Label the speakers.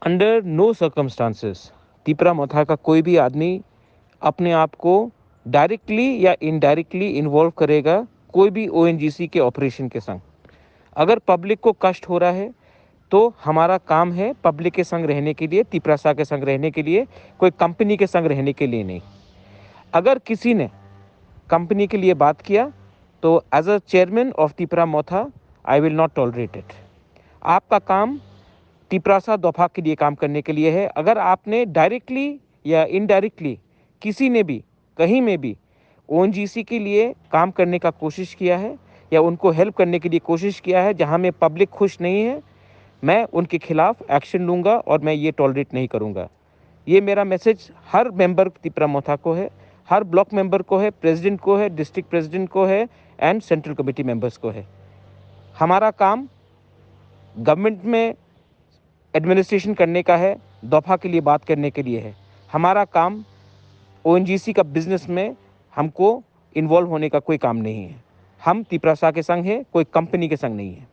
Speaker 1: Under no circumstances Tipra मोथा का कोई भी आदमी अपने आप को डायरेक्टली या इनडायरेक्टली इन्वॉल्व करेगा कोई भी ओएनजीसी के ऑपरेशन के संग। अगर पब्लिक को कष्ट हो रहा है तो हमारा काम है पब्लिक के संग रहने के लिए, तिपरासा के संग रहने के लिए, कोई कंपनी के संग रहने के लिए नहीं। अगर किसी ने कंपनी के लिए बात किया तो as a chairman of Tipra Motha I will not tolerate it. आपका काम तिपरासा दोफा के लिए काम करने के लिए है। अगर आपने डायरेक्टली या इनडायरेक्टली किसी ने भी कहीं में भी ओएनजीसी के लिए काम करने का कोशिश किया है या उनको हेल्प करने के लिए कोशिश किया है जहां में पब्लिक खुश नहीं है, मैं उनके खिलाफ एक्शन लूँगा और मैं ये टॉलरेट नहीं करूँगा। ये मेरा मैसेज हर मेंबर तिपरा मोथा को है, हर ब्लॉक मेंबर को है, प्रेसिडेंट को है, डिस्ट्रिक्ट प्रेसिडेंट को है एंड सेंट्रल कमेटी मेंबर्स को है। हमारा काम गवर्नमेंट में एडमिनिस्ट्रेशन करने का है, दफ़ा के लिए बात करने के लिए है। हमारा काम ओएनजीसी का बिजनेस में हमको इन्वॉल्व होने का कोई काम नहीं है। हम तिपरासा के संग हैं, कोई कंपनी के संग नहीं है।